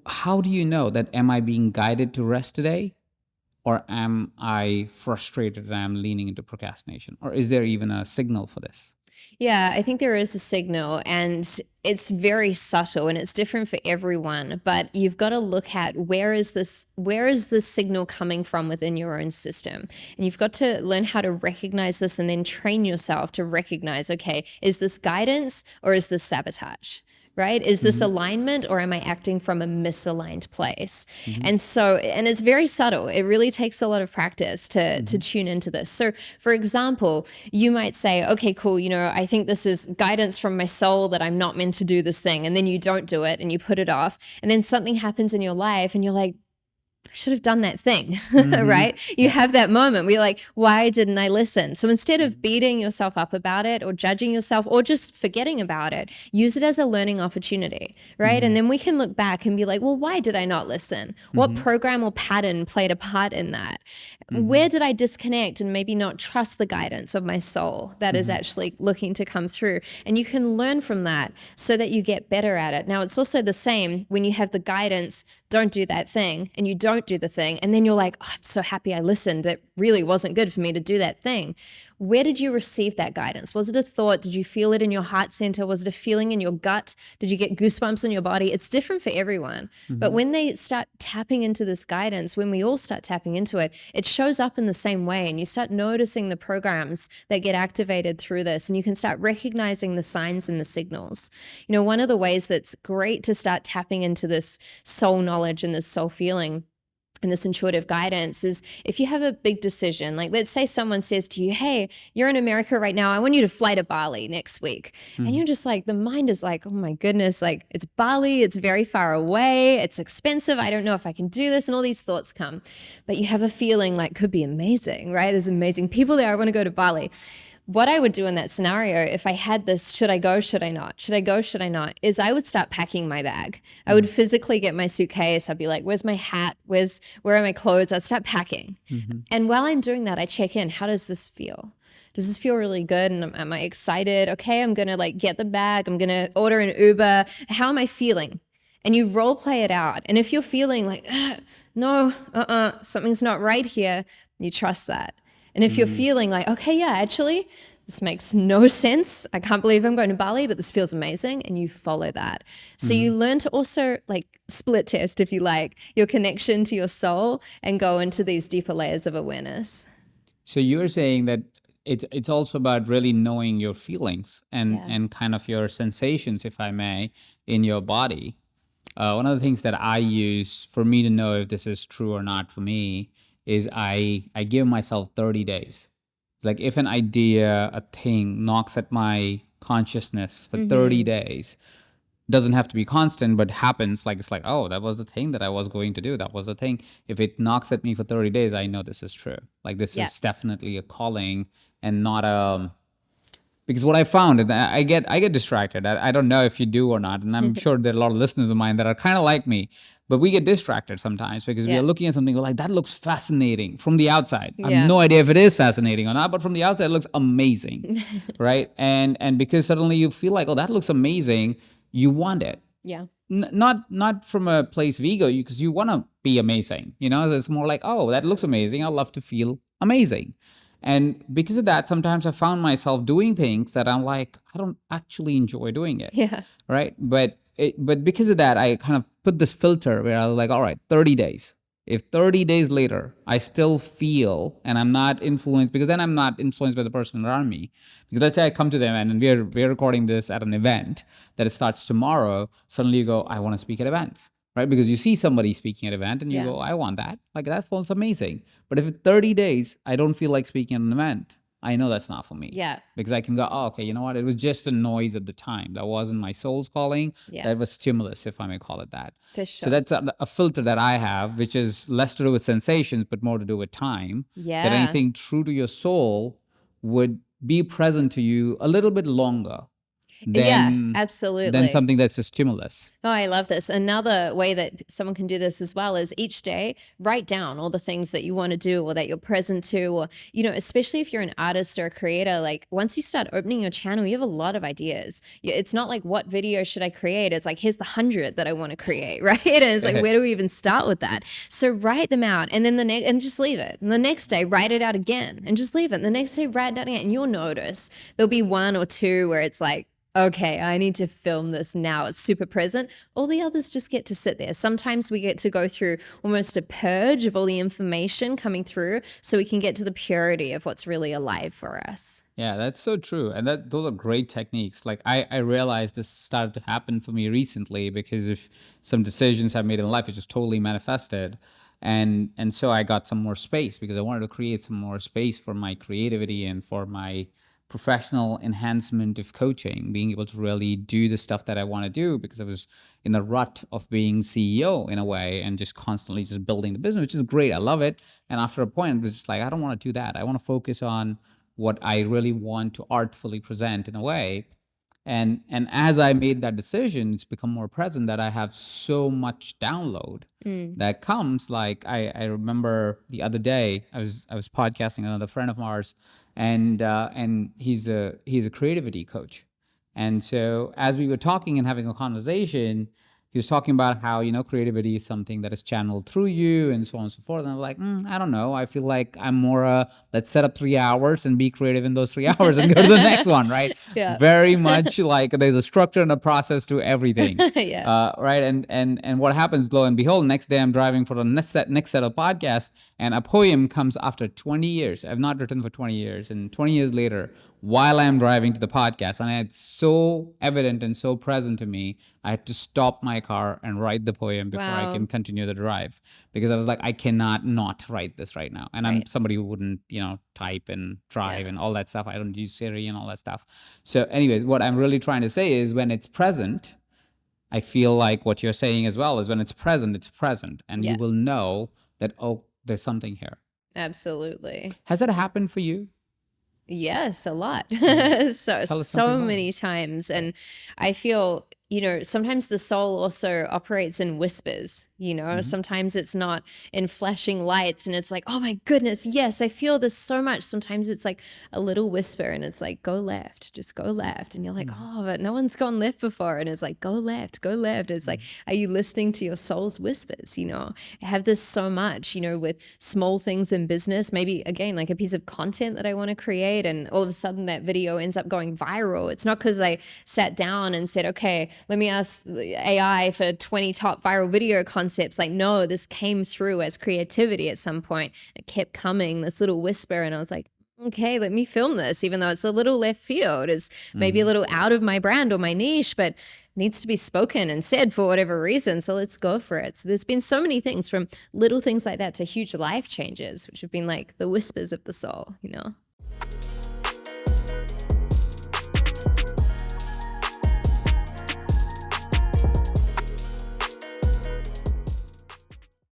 how do you know that am I being guided to rest today? Or am I frustrated and I'm leaning into procrastination? Or is there even a signal for this? Yeah, I think there is a signal, and it's very subtle and it's different for everyone, but you've got to look at where is this signal coming from within your own system. And you've got to learn how to recognize this and then train yourself to recognize, okay, is this guidance or is this sabotage? Right? Is this Mm-hmm. alignment or am I acting from a misaligned place? Mm-hmm. And it's very subtle. It really takes a lot of practice to tune into this. So, for example, you might say, okay, cool, I think this is guidance from my soul that I'm not meant to do this thing. And then you don't do it and you put it off. And then something happens in your life and you're like, I should have done that thing, Mm-hmm. right? You have that moment where you're like, why didn't I listen? So instead of beating yourself up about it or judging yourself or just forgetting about it, use it as a learning opportunity, right? Mm-hmm. And then we can look back and be like, well, why did I not listen? What Mm-hmm. program or pattern played a part in that? Mm-hmm. Where did I disconnect and maybe not trust the guidance of my soul that is Mm-hmm. actually looking to come through? And you can learn from that so that you get better at it. Now, it's also the same when you have the guidance, don't do that thing, and you don't do the thing. And then you're like, oh, I'm so happy I listened. That really wasn't good for me to do that thing. Where did you receive that guidance? Was it a thought? Did you feel it in your heart center? Was it a feeling in your gut? Did you get goosebumps in your body? It's different for everyone. But Mm-hmm. when they start tapping into this guidance, when we all start tapping into it, it shows up in the same way. And you start noticing the programs that get activated through this. And you can start recognizing the signs and the signals. One of the ways that's great to start tapping into this soul knowledge and this soul feeling and this intuitive guidance is if you have a big decision, like let's say someone says to you, hey, you're in America right now, I want you to fly to Bali next week. And you're just like, the mind is like, oh my goodness, like it's Bali, it's very far away, it's expensive, I don't know if I can do this, and all these thoughts come. But you have a feeling like could be amazing, right? There's amazing people there, I want to go to Bali. What I would do in that scenario, if I had this, should I go, should I not? Should I go, should I not? Is I would start packing my bag. I would physically get my suitcase. I'd be like, where's my hat? Where are my clothes? I'd start packing. Mm-hmm. And while I'm doing that, I check in. How does this feel? Does this feel really good? And am I excited? Okay, I'm going to like get the bag. I'm going to order an Uber. How am I feeling? And you role play it out. And if you're feeling like, no, something's not right here, you trust that. And if you're feeling like, okay, yeah, actually, this makes no sense. I can't believe I'm going to Bali, but this feels amazing. And you follow that. So Mm-hmm. you learn to also like split test, if you like, your connection to your soul and go into these deeper layers of awareness. So you're saying that it's also about really knowing your feelings Yeah. and kind of your sensations, if I may, in your body. One of the things that I use for me to know if this is true or not for me is I give myself 30 days. Like if an idea, a thing knocks at my consciousness for 30 days, doesn't have to be constant, but happens, like it's like, oh, that was the thing that I was going to do. That was the thing. If it knocks at me for 30 days, I know this is true. Like this Yeah. is definitely a calling and not a, because what I found, and I get distracted. I don't know if you do or not, and I'm sure there are a lot of listeners of mine that are kind of like me, but we get distracted sometimes because we are Yeah. looking at something, we're like, that looks fascinating from the outside. I have Yeah. no idea if it is fascinating or not, but from the outside it looks amazing, right? And because suddenly you feel like, oh, that looks amazing, you want it. Yeah. Not from a place of ego, because you want to be amazing. It's more like, oh, that looks amazing, I love to feel amazing. And because of that, sometimes I found myself doing things that I'm like, I don't actually enjoy doing it, Yeah. right? But because of that, I kind of put this filter where I was like, all right, 30 days. If 30 days later I still feel and I'm not influenced, because then I'm not influenced by the person around me. Because let's say I come to them and we're recording this at an event that it starts tomorrow. Suddenly you go, I want to speak at events, right? Because you see somebody speaking at an event and you Yeah. go, I want that. Like that feels amazing. But if in 30 days I don't feel like speaking at an event, I know that's not for me. Yeah. Because I can go, oh, okay, you know what? It was just a noise at the time. That wasn't my soul's calling. Yeah. That was stimulus, if I may call it that. For So sure. that's a filter that I have, which is less to do with sensations, but more to do with time. That Yeah. anything true to your soul would be present to you a little bit longer. Yeah, than absolutely. something that's a stimulus. Oh, I love this. Another way that someone can do this as well is each day write down all the things that you want to do or that you're present to, or, especially if you're an artist or a creator, like once you start opening your channel, you have a lot of ideas. It's not like, what video should I create? It's like, here's the 100 that I want to create, right? And it's like, where do we even start with that? So write them out, and then and just leave it. And the next day, write it out again and just leave it. And the next day, write it out again. And you'll notice there'll be one or two where it's like, okay, I need to film this now. It's super present. All the others just get to sit there. Sometimes we get to go through almost a purge of all the information coming through so we can get to the purity of what's really alive for us. Yeah, that's so true. And those are great techniques. Like I realized this started to happen for me recently because of some decisions I made in life. It just totally manifested. And so I got some more space because I wanted to create some more space for my creativity and for my professional enhancement of coaching, being able to really do the stuff that I want to do because I was in the rut of being CEO in a way and just constantly just building the business, which is great. I love it. And after a point, it was just like, I don't want to do that. I want to focus on what I really want to artfully present in a way. And as I made that decision, it's become more present that I have so much download that comes. Like I remember the other day I was podcasting another friend of ours, and he's a creativity coach. And so as we were talking and having a conversation, he was talking about how, creativity is something that is channeled through you and so on and so forth. And I'm like, I don't know. I feel like I'm more, let's set up 3 hours and be creative in those 3 hours and go to the next one, right? Yeah. Very much like there's a structure and a process to everything. Yeah. Right. And what happens, lo and behold, next day I'm driving for the next set of podcasts, and a poem comes after 20 years. I've not written for 20 years. And 20 years later, while I'm driving to the podcast, and it's so evident and so present to me, I had to stop my car and write the poem before I Wow. can continue the drive, because I was like, I cannot not write this right now. And I'm Right. somebody who wouldn't, type and drive Yeah. and all that stuff. I don't use Siri and all that stuff. So anyways, what I'm really trying to say is when it's present, I feel like what you're saying as well is when it's present, and you Yeah. will know that, oh, there's something here. Absolutely. Has that happened for you? Yes, a lot. So Tell us something more. many times. And I feel, sometimes the soul also operates in whispers. Sometimes it's not in flashing lights and it's like, oh my goodness, yes, I feel this so much. Sometimes it's like a little whisper and it's like, go left, just go left. And you're like, oh, but no one's gone left before. And it's like, go left, go left. It's like, are you listening to your soul's whispers? I have this so much, with small things in business, maybe again, like a piece of content that I want to create. And all of a sudden that video ends up going viral. It's not because I sat down and said, okay, let me ask AI for 20 top viral video concepts. Like, no, this came through as creativity at some point. It kept coming, this little whisper. And I was like, okay, let me film this, even though it's a little left field, is maybe a little out of my brand or my niche, but needs to be spoken and said for whatever reason. So let's go for it. So there's been so many things, from little things like that to huge life changes, which have been like the whispers of the soul.